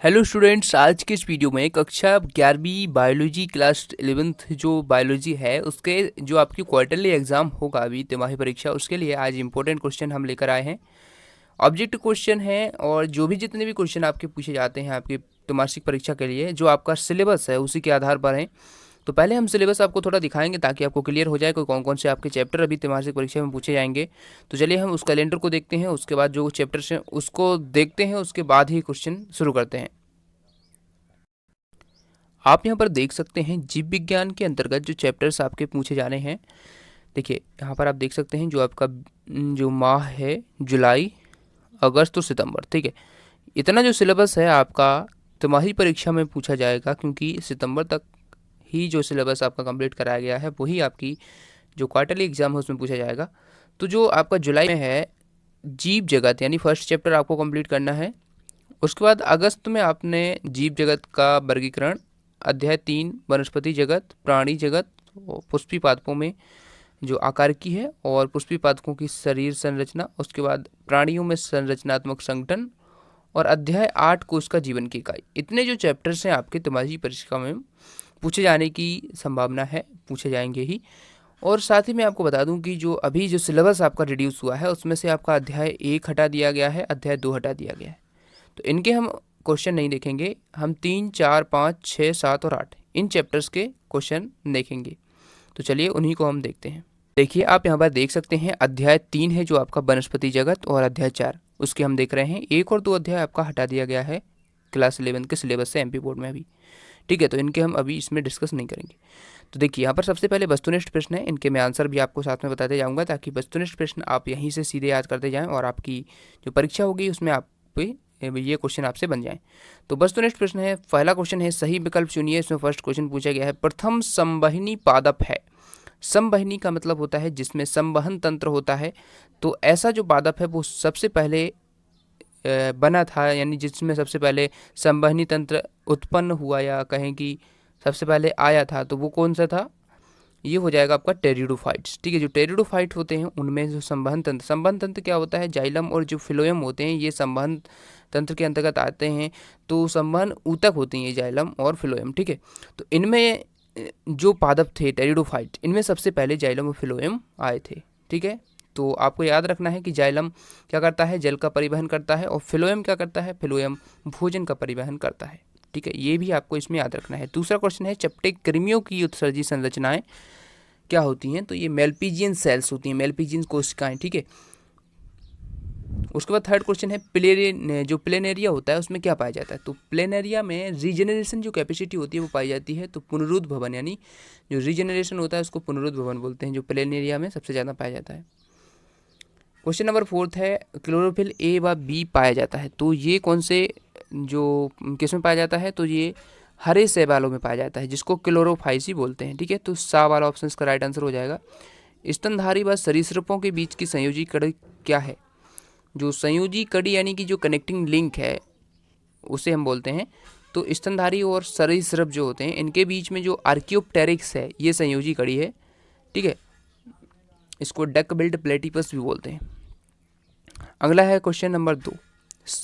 Hello students, आज के इस वीडियो में कक्षा 11वीं बायोलॉजी क्लास 11th जो बायोलॉजी है उसके जो आपकी क्वार्टरली एग्जाम होगा अभी तिमाही परीक्षा, उसके लिए आज इंपॉर्टेंट क्वेश्चन हम लेकर आए हैं। ऑब्जेक्टिव क्वेश्चन है और जो भी जितने भी क्वेश्चन आपके पूछे जाते हैं आपकी त्रिमासिक परीक्षा के लिए जो आपका सिलेबस है उसी के आधार पर है। तो पहले हम सिलेबस आपको थोड़ा दिखाएंगे ताकि आपको क्लियर हो जाए कि कौन कौन से आपके चैप्टर अभी त्रिमासिक परीक्षा में पूछे जाएंगे। तो चलिए हम उस कैलेंडर को देखते हैं, उसके बाद जो चैप्टर्स हैं उसको देखते हैं, उसके बाद ही क्वेश्चन शुरू करते हैं। आप यहाँ पर देख सकते हैं जीव विज्ञान के अंतर्गत जो चैप्टर्स आपके पूछे जाने हैं। देखिए यहाँ पर आप देख सकते हैं जो आपका जो माह है जुलाई, अगस्त और सितंबर, ठीक है। इतना जो सिलेबस है आपका तिमाही परीक्षा में पूछा जाएगा, क्योंकि सितंबर तक ही जो सिलेबस आपका कंप्लीट कराया गया है वही आपकी जो क्वार्टरली एग्जाम है उसमें पूछा जाएगा। तो जो आपका जुलाई में है जीव जगत यानी फर्स्ट चैप्टर आपको कंप्लीट करना है। उसके बाद अगस्त में आपने जीव जगत का वर्गीकरण, अध्याय 3 वनस्पति जगत, प्राणी जगत, पुष्पी पादपों में जो आकार की है और पुष्पी पादपों की शरीर संरचना, उसके बाद प्राणियों में संरचनात्मक संगठन और अध्याय 8 कोश का जीवन की इकाई। इतने जो चैप्टर्स हैं आपके तिमाही परीक्षा में पूछे जाने की संभावना है, पूछे जाएंगे ही। और साथ ही मैं आपको बता दूं कि जो अभी जो सिलेबस आपका रिड्यूस हुआ है उसमें से आपका अध्याय 1 हटा दिया गया है, अध्याय 2 हटा दिया गया है। तो इनके हम क्वेश्चन नहीं देखेंगे, हम 3, 4, 5, 6, 7 और 8 इन चैप्टर्स के क्वेश्चन देखेंगे। तो चलिए उन्हीं को हम देखते हैं। देखिए आप यहाँ पर देख सकते हैं अध्याय 3 है जो आपका वनस्पति जगत और अध्याय 4 उसके हम देख रहे हैं। 1 और 2 अध्याय आपका हटा दिया गया है क्लास 11 के सिलेबस से एमपी बोर्ड में अभी, ठीक है। तो इनके हम अभी इसमें डिस्कस नहीं करेंगे। तो देखिए यहाँ पर सबसे पहले वस्तुनिष्ठ प्रश्न है, इनके मैं आंसर भी आपको साथ में बताते जाऊँगा ताकि वस्तुनिष्ठ प्रश्न आप यहीं से सीधे याद करते जाएँ और आपकी जो परीक्षा होगी उसमें आप ये क्वेश्चन आपसे बन जाए। तो वस्तुनिष्ठ प्रश्न है, पहला क्वेश्चन है सही विकल्प चुनिए। इसमें फर्स्ट क्वेश्चन पूछा गया है प्रथम संवहनी पादप है। संवहनी का मतलब होता है जिसमें संवहन तंत्र होता है। तो ऐसा जो पादप है वो सबसे पहले बना था, यानी जिसमें सबसे पहले संवहनी तंत्र उत्पन्न हुआ या कहें कि सबसे पहले आया था, तो वो कौन सा था? ये हो जाएगा आपका टेरिडोफाइट्स, ठीक है। जो टेरिडोफाइट होते हैं उनमें जो संवहन तंत्र क्या होता है, जाइलम और जो फिलोएम होते हैं ये संवहन तंत्र के अंतर्गत आते हैं। तो संवहन ऊतक होते हैं ये जाइलम और फिलोएम, ठीक है। तो इनमें जो पादप थे टेरिडोफाइट, इनमें सबसे पहले जाइलम और फिलोएम आए थे, ठीक है। तो आपको याद रखना है कि जाइलम क्या करता है, जल का परिवहन करता है, और फिलोएम क्या करता है, फिलोएम भोजन का परिवहन करता है, ठीक है। ये भी आपको इसमें याद रखना है। दूसरा क्वेश्चन है चपटे कृमियों की उत्सर्जी संरचनाएं क्या होती हैं? तो ये मेल्पीजियन सेल्स होती हैं, मेल्पीजियन कोशिकाएं, ठीक है। उसके बाद थर्ड क्वेश्चन है जो प्लेनेरिया होता है उसमें क्या पाया जाता है? तो प्लेनेरिया में रीजनरेशन जो कैपेसिटी होती है वो पाई जाती है। तो पुनरुद्भवन यानी जो रीजनरेशन होता है उसको पुनरुद्भवन बोलते हैं, जो प्लेनेरिया में सबसे ज़्यादा पाया जाता है। क्वेश्चन नंबर 4 है क्लोरोफिल ए व बी पाया जाता है। तो ये कौन से जो किस में पाया जाता है? तो ये हरे शैवालों में पाया जाता है जिसको क्लोरोफाइसी बोलते हैं, ठीक है। तो सा वाला ऑप्शन इसका राइट आंसर हो जाएगा। स्तनधारी व सरीसृपों के बीच की संयोजी कड़ी क्या है? जो संयोजी कड़ी यानी कि जो कनेक्टिंग लिंक है उसे हम बोलते हैं। तो स्तनधारी और सरीसृप जो होते हैं इनके बीच में जो आर्कियोप्टेरिक्स है ये संयोजी कड़ी है, ठीक है। इसको डक बिल्ड प्लेटिपस भी बोलते हैं। अगला है क्वेश्चन नंबर 2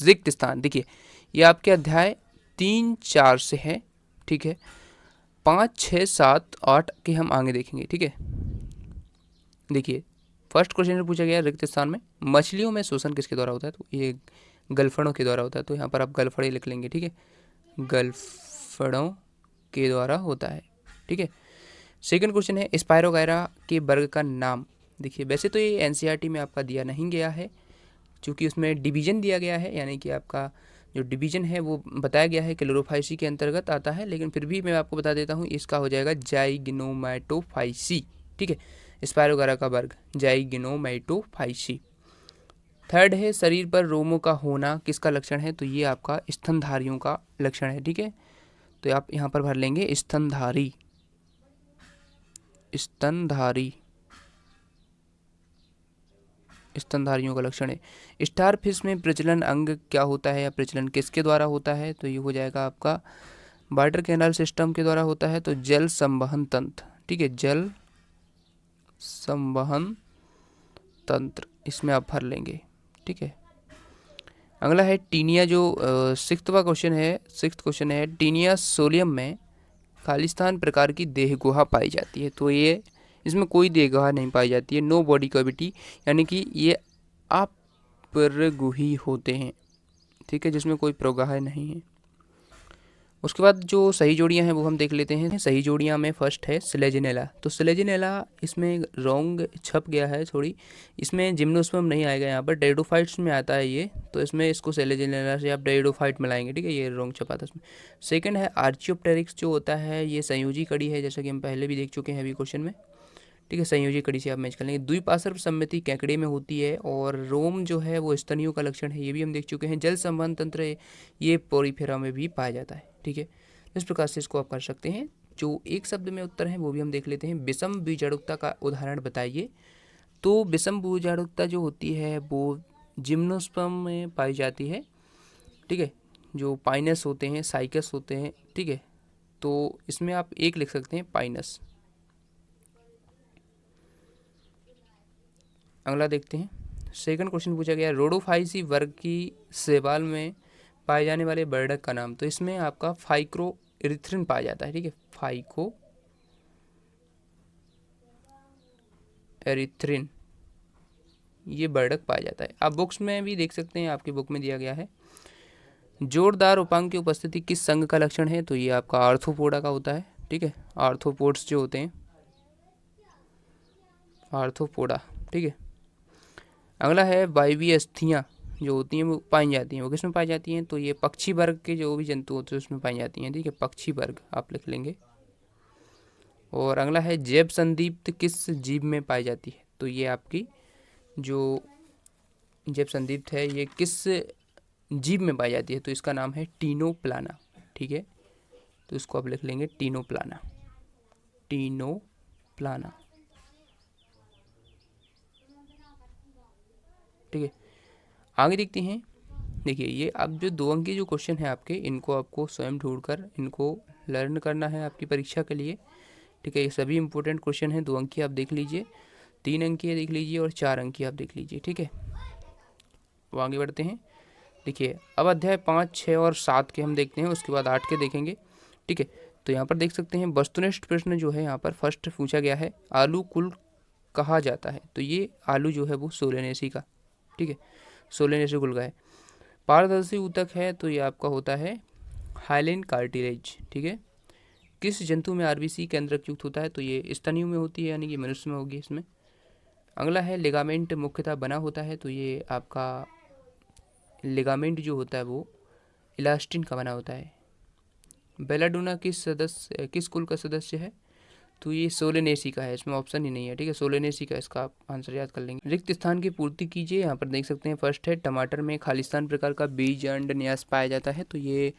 रिक्त स्थान। देखिए ये आपके अध्याय 3, 4 से है, ठीक है। 5, 6, 7, 8 के हम आगे देखेंगे, ठीक है। देखिए फर्स्ट क्वेश्चन में पूछा गया रिक्त स्थान में मछलियों में शोषण किसके द्वारा होता है? तो ये गलफड़ों के द्वारा होता है। तो यहाँ पर आप गलफड़े लिख लेंगे, ठीक है। गलफड़ों के द्वारा होता है, ठीक है। सेकंड क्वेश्चन है स्पायरोगायरा के वर्ग का नाम। देखिए वैसे तो ये एनसीईआरटी में आपका दिया नहीं गया है, क्योंकि उसमें डिवीजन दिया गया है, यानी कि आपका जो डिवीजन है वो बताया गया है क्लोरोफाइसी के अंतर्गत आता है, लेकिन फिर भी मैं आपको बता देता हूँ इसका हो जाएगा जाइग्नोमैटोफाइसी, ठीक है। स्पायरोगायरा का वर्ग जाइग्नोमैटोफाइसी। थर्ड है शरीर पर रोमों का होना किसका लक्षण है? तो ये आपका स्तनधारियों का लक्षण है, ठीक है। तो आप यहाँ पर भर लेंगे स्तनधारी, स्तनधारी, स्तनधारियों का लक्षण है। स्टार फिश में प्रजनन अंग क्या होता है या प्रजनन किसके द्वारा होता है? तो ये हो जाएगा आपका वाटर कैनाल सिस्टम के द्वारा होता है। तो जल संवहन तंत्र, ठीक है, जल संवहन तंत्र इसमें आप भर लेंगे, ठीक है। अगला है टीनिया, जो सिक्स्थ क्वेश्चन है, टीनिया सोलियम में खालिस्तान प्रकार की देह गुहा पाई जाती है। तो ये इसमें कोई देह गुहा नहीं पाई जाती है, नो बॉडी कैविटी, यानी कि ये अपरगुही होते हैं, ठीक है, जिसमें कोई प्रगाह नहीं है। उसके बाद जो सही जोड़ियां हैं वो हम देख लेते हैं। सही जोड़ियां में फर्स्ट है स्लेजिनेला। तो स्लेजिनेला इसमें रॉन्ग छप गया है थोड़ी, इसमें जिम्नोस्पर्म नहीं आएगा, यहाँ पर डेडोफाइट्स में आता है ये, तो इसमें इसको स्लेजिनेला से आप डेडोफाइट मिलाएंगे, ठीक है, ये रॉन्ग छपा था इसमें। सेकंड है आर्चियोप्टेरिक्स, जो होता है ये संयोजी कड़ी है, जैसा कि हम पहले भी देख चुके हैं अभी क्वेश्चन में, ठीक है, संयोजी कड़ी से आप मैच कर लेंगे। द्विपार्श्व सम्मिति केकड़े में होती है, और रोम जो है वो स्तनियों का लक्षण है, ये भी हम देख चुके हैं। जल संबंध तंत्र ये पोरीफेरा में भी पाया जाता है, ठीक है, इस प्रकार से इसको आप कर सकते हैं। जो एक शब्द में उत्तर है वो भी हम देख लेते हैं। विषम बीजाणुता का उदाहरण बताइए। तो विषम बीजाणुता जो होती है वो जिम्नोस्पर्म में पाई जाती है, ठीक है, जो पाइनस होते हैं, साइकस होते हैं, ठीक है, तो इसमें आप एक लिख सकते हैं पाइनस। अगला देखते हैं। सेकंड क्वेश्चन पूछा गया रोडोफाइसी वर्ग की शैवाल में पाए जाने वाले बर्डक का नाम। तो इसमें आपका फाइक्रो एरिथ्रिन पाया जाता है, ठीक है, फाइको एरिथ्रिन, ये बर्डक पाया जाता है। आप बुक्स में भी देख सकते हैं, आपकी बुक में दिया गया है। जोरदार उपांग की उपस्थिति किस संघ का लक्षण है। तो ये आपका आर्थ्रोपोडा का होता है, ठीक है, आर्थ्रोपोड्स जो होते हैं, आर्थ्रोपोडा, ठीक है। अगला है वायवीय अस्थियाँ जो होती हैं वो पाई जाती हैं, वो किस में पाई जाती हैं। तो ये पक्षी वर्ग के जो भी जंतु होते हैं उसमें पाई जाती हैं, ठीक है, पक्षी वर्ग आप लिख लेंगे। और अगला है जैव संदीप्त किस जीव में पाई जाती है। तो ये आपकी जो जैव संदीप्त है ये किस जीव में पाई जाती है। तो इसका नाम है टीनोप्लाना, ठीक है, तो इसको आप लिख लेंगे टीनोप्लाना, टीनोप्लाना, ठीक है। आगे देखते हैं। देखिए ये अब जो 2 अंक के जो क्वेश्चन है आपके, इनको आपको स्वयं ढूंढकर इनको लर्न करना है आपकी परीक्षा के लिए, ठीक है। ये सभी इंपॉर्टेंट क्वेश्चन हैं। 2 अंक की आप देख लीजिए, 3 अंक की देख लीजिए, और 4 अंक की आप देख लीजिए, ठीक है। वो आगे बढ़ते हैं। देखिए अब अध्याय 5, 6 और 7 के हम देखते हैं, उसके बाद 8 के देखेंगे, ठीक है। तो यहाँ पर देख सकते हैं वस्तुनिष्ठ प्रश्न जो है यहाँ पर फर्स्ट पूछा गया है, आलू कुल कहा जाता है। तो ये आलू जो है वो सोलेनेसी का, ठीक है, सोलेनेसी कुल का है। पारदर्शी ऊतक है, तो ये आपका होता है हाइलेन कार्टिलेज, ठीक है। किस जंतु में आरबीसी केंद्रक युक्त होता है। तो ये स्तनियों में होती है, यानी कि मनुष्य में होगी इसमें। अगला है लिगामेंट मुख्यतः बना होता है। तो ये आपका लिगामेंट जो होता है वो इलास्टिन का बना होता है। बेलाडोना किस कुल का सदस्य है। तो ये सोलेनेसी का है, इसमें ऑप्शन ही नहीं है, ठीक है, सोलेनेसी का इसका आप आंसर याद कर लेंगे। रिक्त स्थान की पूर्ति कीजिए। यहाँ पर देख सकते हैं फर्स्ट है टमाटर में खालिस्तान प्रकार का बीज अंड न्यास पाया जाता है। तो ये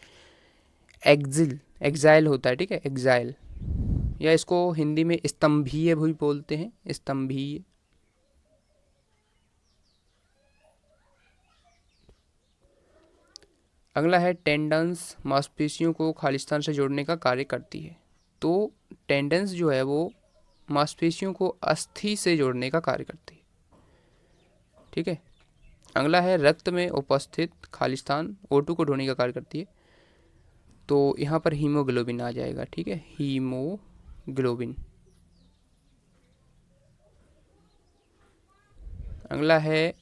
एक्साइल होता है, ठीक है, एक्साइल, या इसको हिंदी में स्तंभीय भी बोलते हैं, स्तंभीय। अगला है टेंडन्स मांसपेशियों को खालिस्तान से जोड़ने का कार्य करती है। तो टेंडेंस जो है वो मांसपेशियों को अस्थि से जोड़ने का कार्य करती है, ठीक है। अगला है रक्त में उपस्थित खालिस्तान O2 को ढोने का कार्य करती है। तो यहाँ पर हीमोग्लोबिन आ जाएगा, ठीक है, हीमोग्लोबिन। अगला है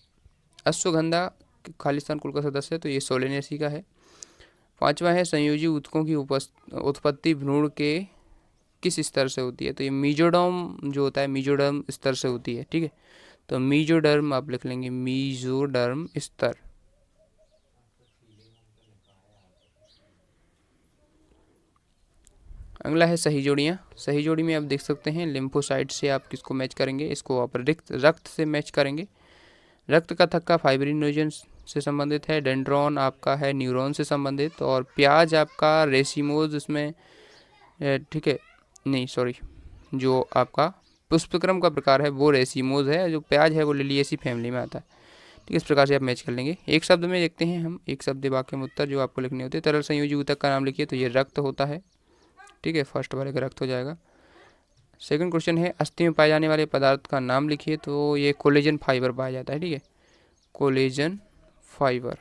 अश्वगंधा खालिस्तान कुल का सदस्य है। तो ये सोलेनेसी का है। 5वां है संयोजी ऊतकों की उत्पत्ति भ्रूण के किस स्तर से होती है। तो ये मीजोडर्म जो होता है, मीजोडर्म स्तर से होती है, ठीक है। तो मीजोडर्म आप लिख लेंगे, मीजोडर्म स्तर। अगला है सही जोड़ियाँ। सही जोड़ी में आप देख सकते हैं लिम्फोसाइट से आप किसको मैच करेंगे, इसको आप रक्त से मैच करेंगे। रक्त का थक्का फाइब्रिनोजन से संबंधित है, डेंड्रॉन आपका है न्यूरॉन से संबंधित, और प्याज आपका रेसिमोज इसमें, ठीक है, नहीं सॉरी, जो आपका पुष्पक्रम का प्रकार है वो रेसिमोज है, जो प्याज है वो लिलिएसी फैमिली में आता है, ठीक है। इस प्रकार से आप मैच कर लेंगे। एक शब्द में देखते हैं हम, एक शब्द वाक्य में उत्तर जो आपको लिखने होते हैं। तरल संयोजी ऊतक का नाम लिखिए। तो ये रक्त होता है, ठीक है, फर्स्ट वाले का रक्त हो जाएगा। सेकंड क्वेश्चन है अस्थि में पाए जाने वाले पदार्थ का नाम लिखिए। तो ये कोलेजन फाइबर पाया जाता है, ठीक है, कोलेजन फाइबर।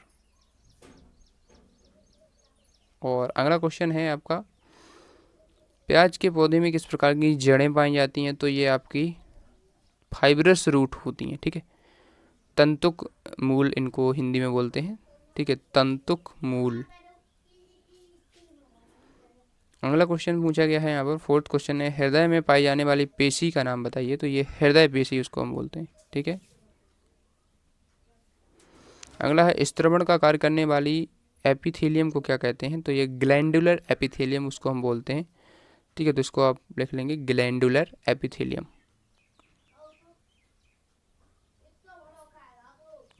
और अगला क्वेश्चन है आपका, प्याज के पौधे में किस प्रकार की जड़ें पाई जाती हैं? तो ये आपकी फाइब्रस रूट होती हैं, ठीक है। तंतुक मूल इनको हिंदी में बोलते हैं, ठीक है, तंतुक मूल। अगला क्वेश्चन पूछा गया है यहाँ पर, फोर्थ क्वेश्चन है, हृदय में पाई जाने वाली पेशी का नाम बताइए। तो ये हृदय पेशी उसको हम बोलते हैं, ठीक है। अगला है, स्त्रवण का कार्य करने वाली एपिथेलियम को क्या कहते हैं? तो ये ग्लैंडुलर एपिथेलियम उसको हम बोलते हैं, ठीक है। तो इसको आप लिख लेंगे glandular epithelium,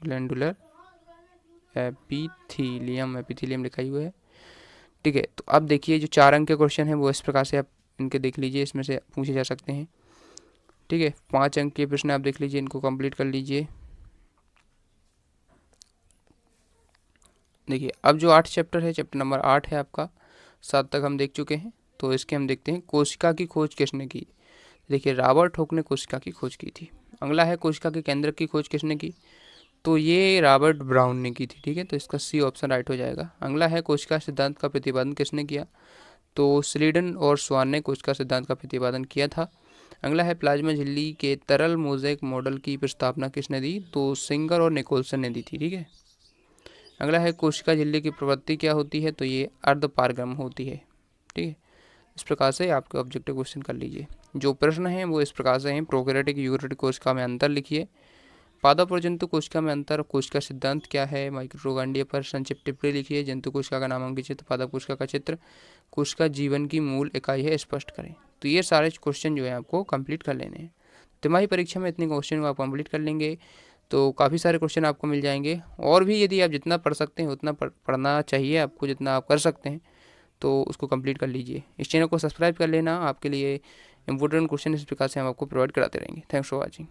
glandular epithelium, epithelium लिखा ही हुआ है, ठीक है। तो अब देखिए जो 4 अंक के क्वेश्चन है वो इस प्रकार से आप इनके देख लीजिए, इसमें से पूछे जा सकते हैं, ठीक है। 5 अंक के प्रश्न आप देख लीजिए, इनको कंप्लीट कर लीजिए। देखिए अब जो 8 चैप्टर है, चैप्टर नंबर 8 है आपका, 7 तक हम देख चुके हैं। तो इसके हम देखते हैं, कोशिका की खोज किसने की? देखिए रॉबर्ट हुक ने कोशिका की खोज की थी। अगला है, कोशिका के केंद्रक की खोज किसने की? तो ये रॉबर्ट ब्राउन ने की थी, ठीक है। तो इसका सी ऑप्शन राइट हो जाएगा। अगला है, कोशिका सिद्धांत का प्रतिपादन किसने किया? तो स्लीडन और स्वान ने कोशिका सिद्धांत का प्रतिपादन किया था। अगला है, प्लाज्मा झिल्ली के तरल मोज़ेक मॉडल की प्रस्तावना किसने दी? तो सिंगर और निकोलसन ने दी थी, ठीक है। अगला है, कोशिका झिल्ली की प्रवृत्ति क्या होती है? तो ये अर्धपारगम होती है, ठीक है। इस प्रकार से आपके ऑब्जेक्टिव क्वेश्चन कर लीजिए। जो प्रश्न हैं वो इस प्रकार से हैं, प्रोकैरियोटिक यूकेरियोटिक कोशिका में अंतर लिखिए, पादप और जंतु कोशिका में अंतर, कोशिका सिद्धांत क्या है, माइटोकॉन्ड्रिया पर संक्षिप्त टिप्पणी लिखिए, जंतु कोशिका का नामांकित चित्र, पादप कोशिका का चित्र, कोशिका जीवन की मूल इकाई है, स्पष्ट करें। तो ये सारे क्वेश्चन जो है आपको कंप्लीट कर लेने हैं। तिमाही परीक्षा में इतने क्वेश्चन को आप कंप्लीट कर लेंगे तो काफ़ी सारे क्वेश्चन आपको मिल जाएंगे। और भी यदि आप जितना पढ़ सकते हैं उतना पढ़ना चाहिए आपको, जितना आप कर सकते हैं तो उसको कंप्लीट कर लीजिए। इस चैनल को सब्सक्राइब कर लेना, आपके लिए इंपॉर्टेंट क्वेश्चन इस प्रकार से हम आपको प्रोवाइड कराते रहेंगे। Thanks for watching.